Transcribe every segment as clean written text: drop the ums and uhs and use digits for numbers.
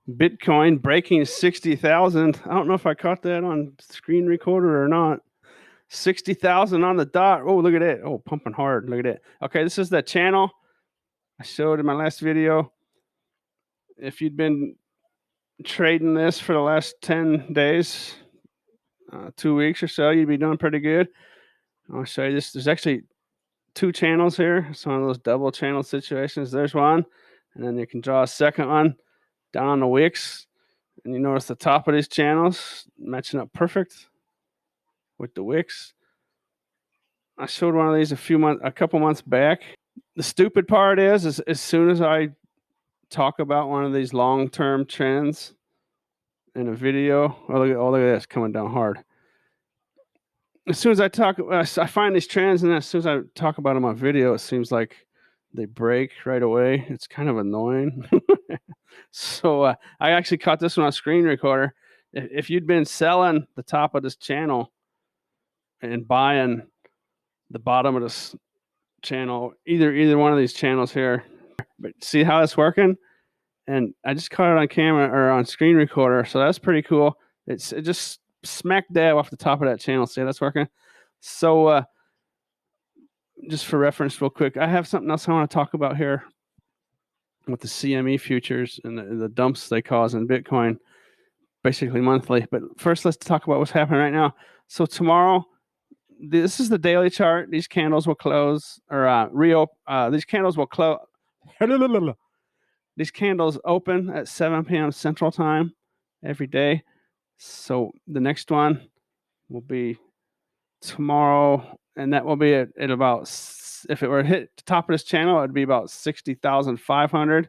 Bitcoin breaking 60,000. I don't know if I caught that on screen recorder or not. 60,000 on the dot. Oh, look at it. Oh, pumping hard. Look at it. Okay, this is the channel I showed in my last video. If you'd been trading this for the last 10 days, 2 weeks or so, you'd be doing pretty good. I'll show you this. There's actually two channels here. It's one of those double channel situations. There's one, and then you can draw a second one down on the wicks. And you notice the top of these channels matching up perfect with the wicks. I showed one of these a couple months back. The stupid part is as soon as I talk about one of these long-term trends in a video, oh look at this coming down hard. As soon as I find these trends, and as soon as I talk about them on video, it seems like they break right away. It's kind of annoying. So I actually caught this one on screen recorder. If you'd been selling the top of this channel and buying the bottom of this channel, either one of these channels here, but see how it's working? And I just caught it on camera or on screen recorder, so that's pretty cool. It just smack dab off the top of that channel. See how that's working? So just for reference, real quick, I have something else I want to talk about here with the CME futures and the dumps they cause in Bitcoin, basically monthly. But first, let's talk about what's happening right now. So tomorrow, this is the daily chart. These candles will close or these candles will close. These candles open at 7 p.m. Central Time every day. So the next one will be tomorrow, and that will be at about, if it were to hit the top of this channel, it'd be about 60,500.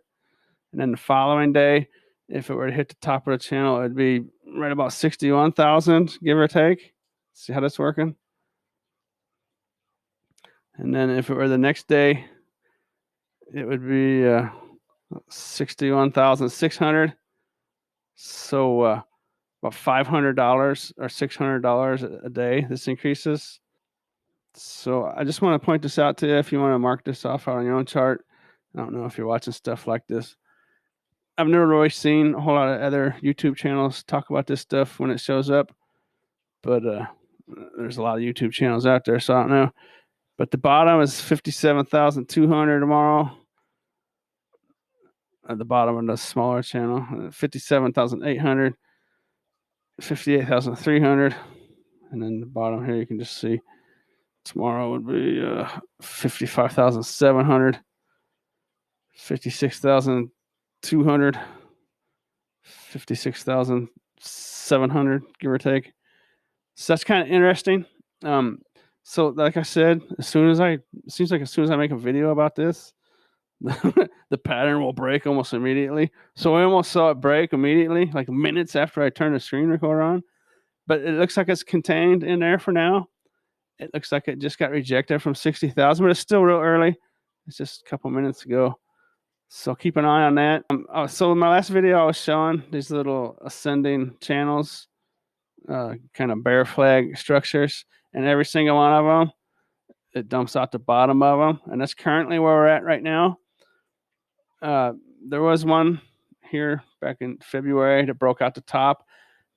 And then the following day, if it were to hit the top of the channel, it'd be right about 61,000, give or take. See how that's working? And then if it were the next day, it would be 61,600. So about $500 or $600 a day, this increases. So I just want to point this out to you if you want to mark this off on your own chart. I don't know if you're watching stuff like this. I've never really seen a whole lot of other YouTube channels talk about this stuff when it shows up, but there's a lot of YouTube channels out there, so I don't know. But the bottom is 57,200 tomorrow. At the bottom of the smaller channel, 57,800, 58,300, and then the bottom here you can just see tomorrow would be 55,700, 56,200, 56,700, give or take. So that's kind of interesting. So like I said, as soon as I make a video about this, the pattern will break almost immediately. So I almost saw it break immediately, like minutes after I turned the screen recorder on. But it looks like it's contained in there for now. It looks like it just got rejected from 60,000, but it's still real early. It's just a couple minutes ago. So keep an eye on that. So in my last video, I was showing these little ascending channels, kind of bear flag structures, and every single one of them, it dumps out the bottom of them. And that's currently where we're at right now. There was one here back in February that broke out the top,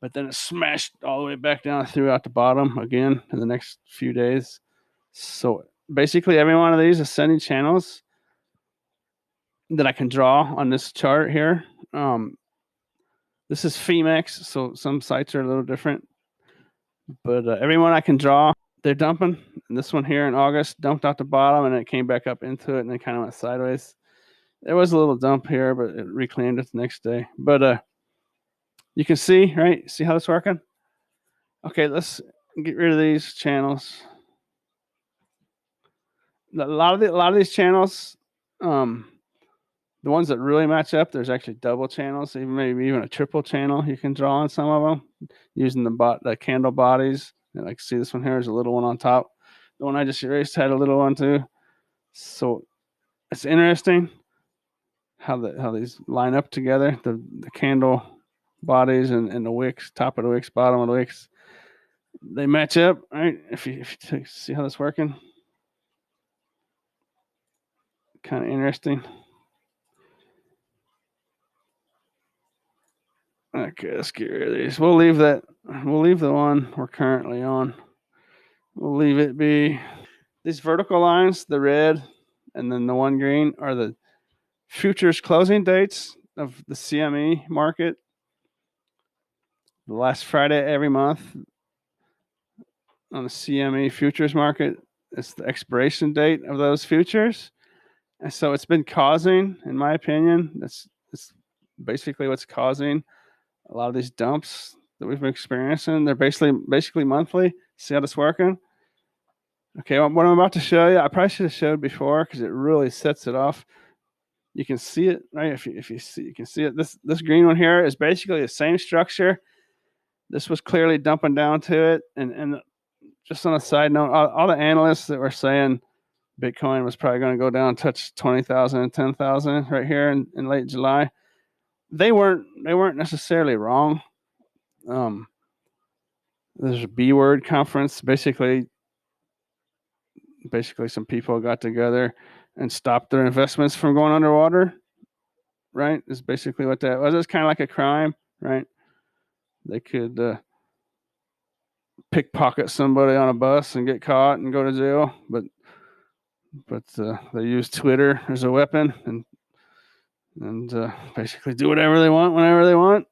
but then it smashed all the way back down and threw out the bottom again in the next few days. So basically every one of these ascending channels that I can draw on this chart here, this is Phemex, so some sites are a little different, but every one I can draw, they're dumping. And this one here in August dumped out the bottom, and it came back up into it, and then kind of went sideways. There was a little dump here, but it reclaimed it the next day. But you can see, right? See how it's working? Okay, let's get rid of these channels. A lot of these channels, the ones that really match up, there's actually double channels, maybe even a triple channel you can draw on some of them using the candle bodies. And like, see this one here is a little one on top. The one I just erased had a little one too. So it's interesting how these line up together, the candle bodies and the wicks, top of the wicks, bottom of the wicks, they match up, right? If you see how that's working, kind of interesting. Okay, let's get rid of these. We'll leave that. We'll leave the one we're currently on. We'll leave it be. These vertical lines, the red and then the one green, are the futures closing dates of the CME market. The last Friday every month on the CME futures market is the expiration date of those futures. And so it's been causing, in my opinion, that's basically what's causing a lot of these dumps that we've been experiencing. They're basically monthly. See how this working? Okay, what I'm about to show you, I probably should have showed before because it really sets it off. You can see it, right? If you see, you can see it. This green one here is basically the same structure. This was clearly dumping down to it. And just on a side note, all the analysts that were saying Bitcoin was probably going to go down, touch 20,000 and 10,000 right here in late July, they weren't necessarily wrong. There's a B word conference. Basically some people got together and stopped their investments from going underwater. Right? Is basically what that was. It's kind of like a crime, right? They could pickpocket somebody on a bus and get caught and go to jail, but they use Twitter as a weapon and basically do whatever they want whenever they want.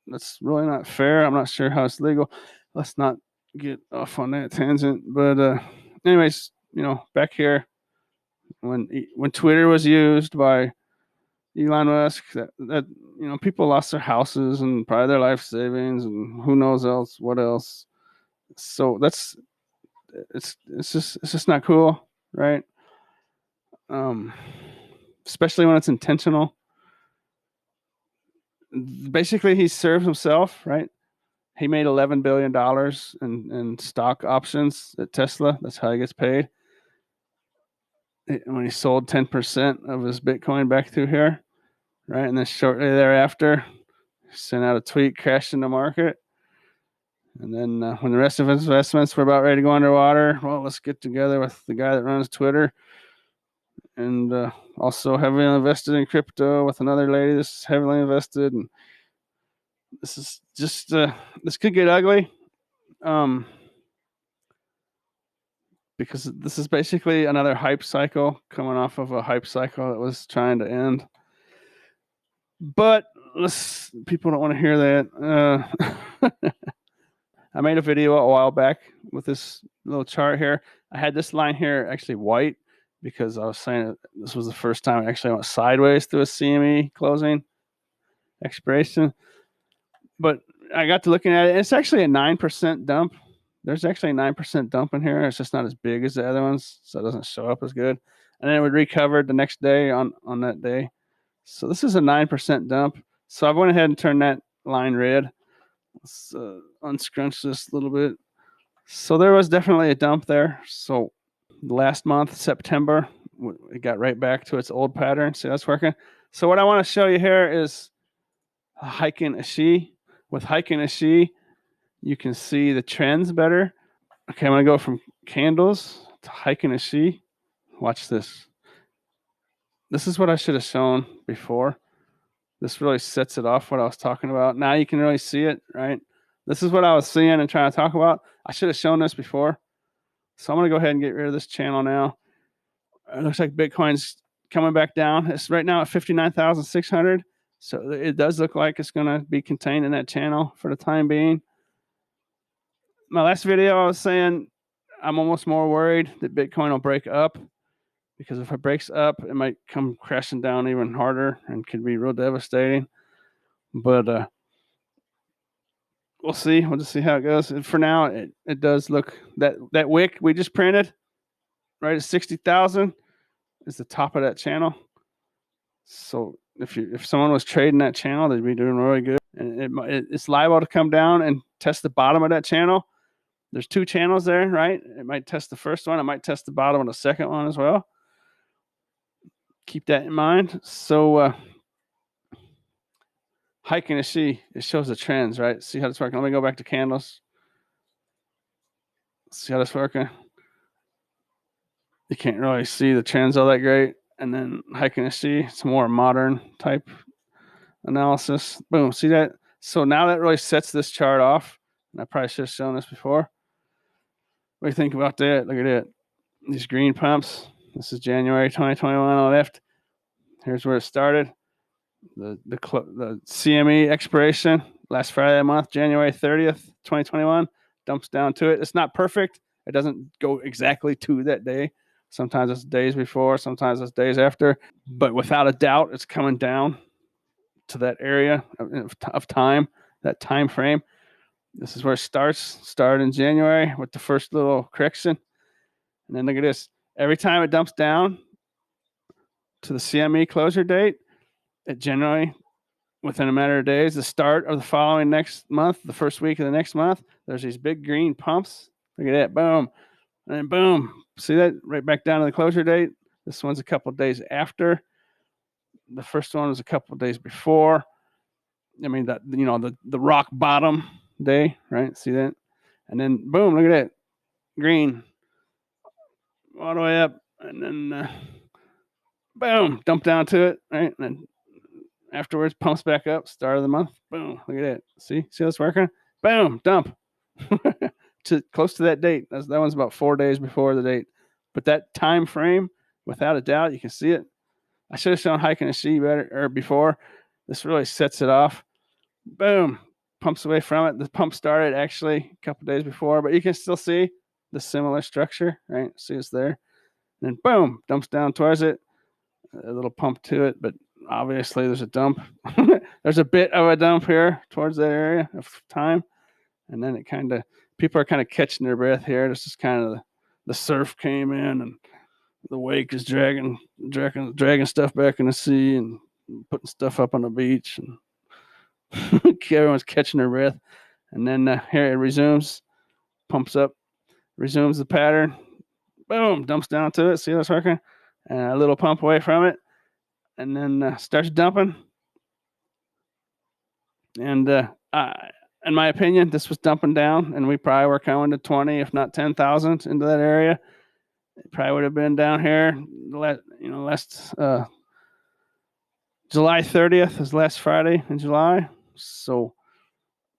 That's really not fair. I'm not sure how it's legal. Let's not get off on that tangent. But anyways, back here, when Twitter was used by Elon Musk, that people lost their houses and probably their life savings and who knows what else. So it's just not cool, right? Especially when it's intentional. Basically, he serves himself, right? He made $11 billion in stock options at Tesla. That's how he gets paid. When he sold 10% of his Bitcoin back through here, right? And then shortly thereafter, sent out a tweet, crashed in the market. And then when the rest of his investments were about ready to go underwater, well, let's get together with the guy that runs Twitter and also heavily invested in crypto with another lady that's heavily invested. And this is just, this could get ugly. Because this is basically another hype cycle coming off of a hype cycle that was trying to end. But people don't want to hear that. I made a video a while back with this little chart here. I had this line here actually white because I was saying this was the first time I actually went sideways through a CME closing expiration. But I got to looking at it, and it's actually a 9% dump. There's actually a 9% dump in here. It's just not as big as the other ones, so it doesn't show up as good. And then it would recover the next day on that day. So this is a 9% dump. So I went ahead and turned that line red. Let's unscrunch this a little bit. So there was definitely a dump there. So last month, September, it got right back to its old pattern. See, that's working. So what I want to show you here is Heikin Ashi. With Heikin Ashi, you can see the trends better. Okay, I'm going to go from candles to Heikin Ashi. Watch this. This is what I should have shown before. This really sets it off what I was talking about. Now you can really see it, right? This is what I was seeing and trying to talk about. I should have shown this before. So I'm going to go ahead and get rid of this channel now. It looks like Bitcoin's coming back down. It's right now at 59,600. So it does look like it's going to be contained in that channel for the time being. My last video, I was saying I'm almost more worried that Bitcoin will break up, because if it breaks up, it might come crashing down even harder and could be real devastating. But we'll see. We'll just see how it goes. And for now, it does look that wick we just printed right at 60,000 is the top of that channel. So if someone was trading that channel, they'd be doing really good. And it's liable to come down and test the bottom of that channel. There's two channels there, right? It might test the first one. It might test the bottom of the second one as well. Keep that in mind. So Heikin Ashi, it shows the trends, right? See how it's working. Let me go back to candles. See how that's working. You can't really see the trends all that great. And then Heikin Ashi, it's a more modern type analysis. Boom. See that? So now that really sets this chart off. And I probably should have shown this before. What do you think about that? Look at it. These green pumps. This is January 2021 on the left. Here's where it started. The CME expiration last Friday of the month, January 30th, 2021. Dumps down to it. It's not perfect. It doesn't go exactly to that day. Sometimes it's days before, sometimes it's days after. But without a doubt, it's coming down to that area of time, that time frame. This is where it started in January with the first little correction. And then look at this. Every time it dumps down to the CME closure date, it generally, within a matter of days, the start of the following next month, the first week of the next month, there's these big green pumps. Look at that. Boom. And then boom. See that? Right back down to the closure date. This one's a couple of days after. The first one was a couple of days before. I mean, that, you know, the rock bottom day, right? See that? And then boom, look at that. Green. All the way up. And then boom, dump down to it, right? And then afterwards, pumps back up, start of the month. Boom, look at that. See that's working? Boom, dump. To close to that date. That one's about 4 days before the date. But that time frame, without a doubt, you can see it. I should have shown Heiken and She better or before. This really sets it off. Boom, pumps away from it. The pump started actually a couple days before, but you can still see the similar structure, right? See it's there. And then boom, dumps down towards it. A little pump to it, but obviously there's a dump. There's a bit of a dump here towards that area of time. And then it kind of, people are kind of catching their breath here. This is kind of the surf came in and the wake is dragging stuff back in the sea and putting stuff up on the beach, and everyone's catching their breath. And then here it resumes, pumps up, resumes the pattern. Boom, dumps down to it. See what's working? And a little pump away from it, and then starts dumping. And in my opinion, this was dumping down, and we probably were coming to 20, if not 10,000 into that area. It probably would have been down here, last July 30th is last Friday in July. So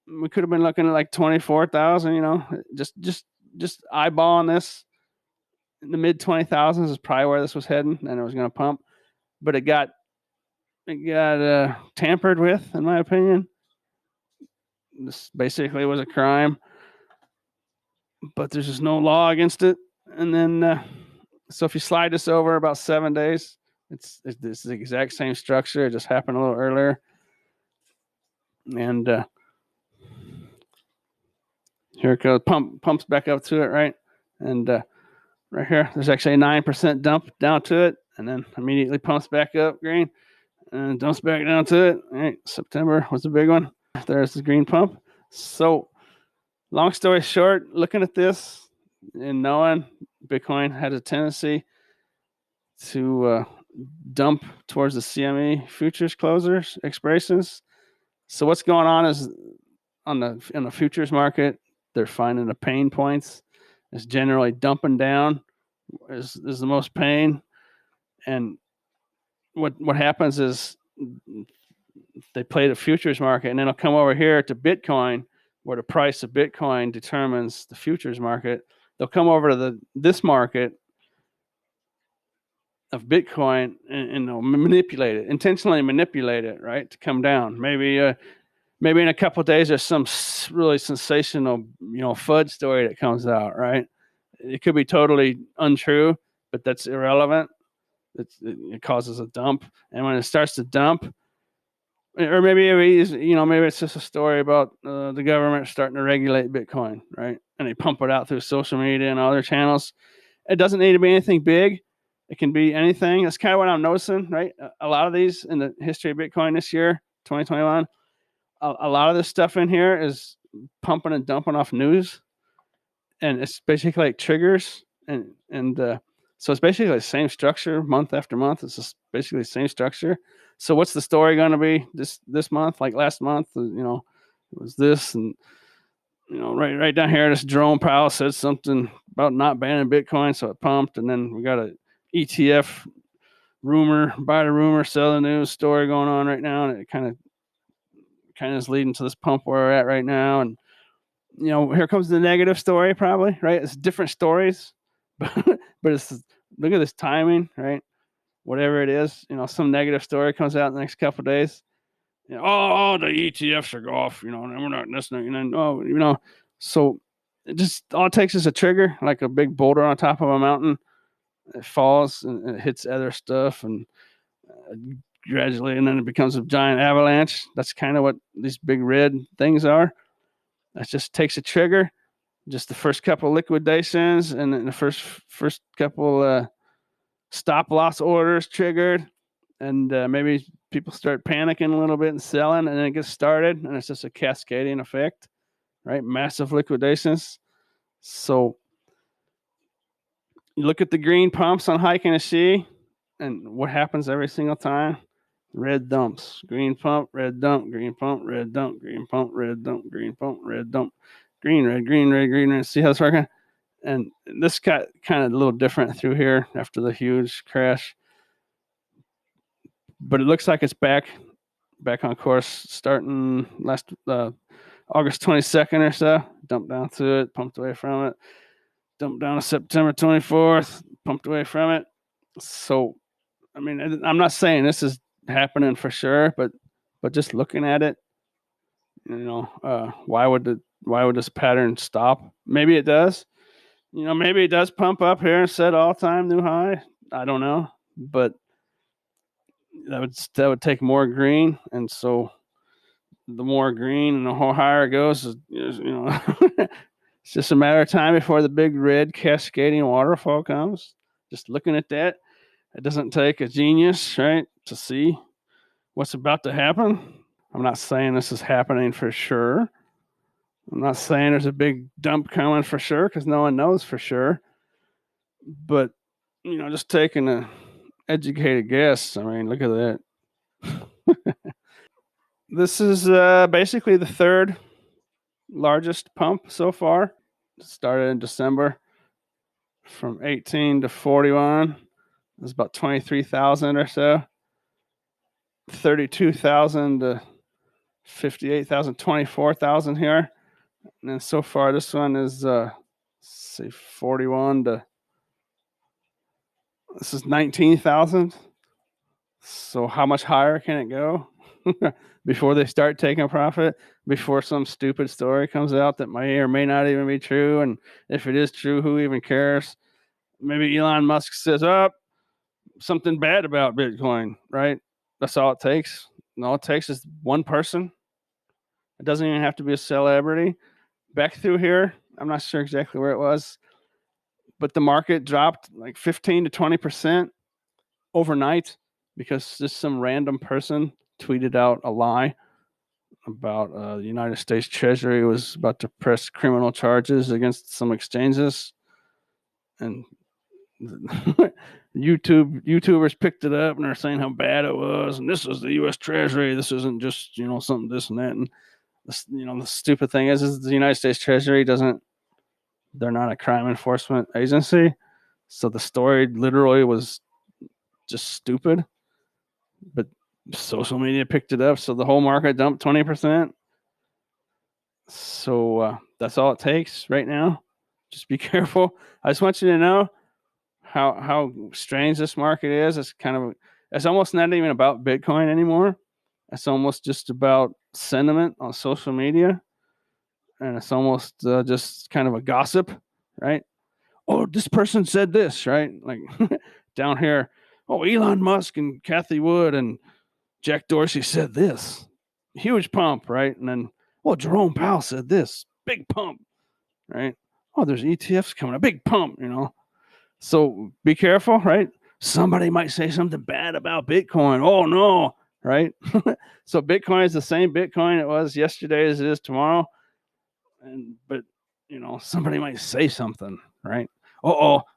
we could have been looking at like 24,000, just eyeballing this. In the mid 20,000s is probably where this was heading, and it was going to pump. But it got tampered with, in my opinion. This basically was a crime, but there's just no law against it. And then, so if you slide this over about 7 days, it's the exact same structure. It just happened a little earlier. And here it goes. Pumps back up to it, right? And right here, there's actually a 9% dump down to it, and then immediately pumps back up green and dumps back down to it. All right, September was a big one. There's the green pump. So long story short, looking at this and knowing Bitcoin has a tendency to dump towards the CME futures closers expirations. So what's going on is in the futures market, they're finding the pain points. It's generally dumping down is the most pain. And what happens is they play the futures market, and then it'll come over here to Bitcoin, where the price of Bitcoin determines the futures market. They'll come over to this market of Bitcoin and they'll manipulate it, intentionally manipulate it, right, to come down. Maybe in a couple of days there's some really sensational, FUD story that comes out, right? It could be totally untrue, but that's irrelevant. It causes a dump, and when it starts to dump, or maybe it's just a story about the government starting to regulate Bitcoin, right? And they pump it out through social media and other channels. It doesn't need to be anything big. It can be anything. That's kind of what I'm noticing, right? A lot of these in the history of Bitcoin this year, 2021, a lot of this stuff in here is pumping and dumping off news, and it's basically like triggers, and so it's basically the same structure month after month. It's just basically the same structure. So what's the story going to be this month? Like last month, it was this, and right down here, this Jerome Powell said something about not banning Bitcoin, so it pumped, and then we got a ETF rumor, buy the rumor, sell the news story going on right now, and it kind kind of is leading to this pump where we're at right now. And here comes the negative story, probably, right? It's different stories, but it's, look at this timing, right? Whatever it is, some negative story comes out in the next couple of days. Oh, the ETFs are off, and we're not listening, so all it takes is a trigger, like a big boulder on top of a mountain. It falls and it hits other stuff, and gradually, and then it becomes a giant avalanche. That's kind of what these big red things are. That just takes a trigger, just the first couple of liquidations, and then the first couple stop loss orders triggered, and maybe people start panicking a little bit and selling, and then it gets started, and it's just a cascading effect, right? Massive liquidations. So you look at the green pumps on Heiken Ashi, and what happens every single time? Red dumps, green pump, red dump, green pump, red dump, green pump, red dump, green pump, red dump, green, red, green, red, green, red. See how it's working? And this got kind of a little different through here after the huge crash. But it looks like it's back on course starting last August 22nd or so. Dumped down to it, pumped away from it. Dumped down to September 24th, pumped away from it. So, I mean, I'm not saying this is happening for sure, but just looking at it, why would this pattern stop? Maybe it does. Maybe it does pump up here and set all-time new high. I don't know, but that would take more green, and so the more green and the higher it goes, it's just a matter of time before the big red cascading waterfall comes. Just looking at that, it doesn't take a genius, right, to see what's about to happen. I'm not saying this is happening for sure. I'm not saying there's a big dump coming for sure, because no one knows for sure. But, just taking an educated guess, I mean, look at that. This is basically the third largest pump so far. It started in December from 18 to 41. It was about 23,000 or so. 32,000 to 58,000, 24,000 here. And then so far, this one is, say 41 to, this is 19,000. So how much higher can it go before they start taking a profit, before some stupid story comes out that may or may not even be true? And if it is true, who even cares? Maybe Elon Musk says, something bad about Bitcoin, right? That's all it takes. And all it takes is one person. It doesn't even have to be a celebrity. Back through here, I'm not sure exactly where it was, but the market dropped like 15 to 20% overnight because just some random person tweeted out a lie about the United States Treasury was about to press criminal charges against some exchanges, and YouTubers picked it up and they're saying how bad it was, and this is the U.S. Treasury. This isn't just something this and that. And the stupid thing is the United States Treasury they're not a crime enforcement agency, so the story literally was just stupid. But social media picked it up, so the whole market dumped 20%. So that's all it takes right now. Just be careful. I just want you to know how strange this market is. It's almost not even about Bitcoin anymore. It's almost just about sentiment on social media, and it's almost just kind of a gossip, right? Oh, this person said this, right? Like down here, oh, Elon Musk and Cathie Wood and Jack Dorsey said this. Huge pump, right? And then, well, Jerome Powell said this. Big pump, right? Oh, there's ETFs coming. A big pump, So be careful, right? Somebody might say something bad about Bitcoin. Oh, no, right? So Bitcoin is the same Bitcoin it was yesterday as it is tomorrow. But somebody might say something, right?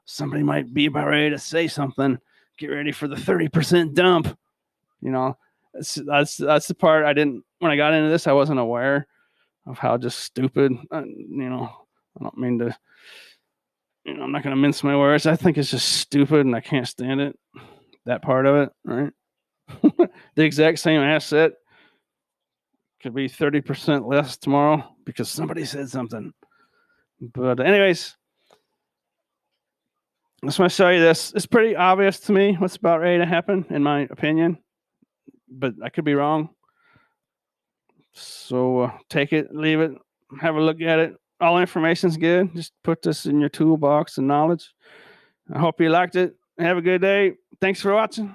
Somebody might be about ready to say something. Get ready for the 30% dump. That's the part I didn't, when I got into this, I wasn't aware of how just stupid, I don't mean to, I'm not going to mince my words. I think it's just stupid and I can't stand it. That part of it, right? The exact same asset Could be 30% less tomorrow because somebody said something. But anyways, I just want to show you this. It's pretty obvious to me what's about ready to happen, in my opinion, but I could be wrong. So take it, leave it, have a look at it. All information's good. Just put this in your toolbox of knowledge. I hope you liked it. Have a good day. Thanks for watching.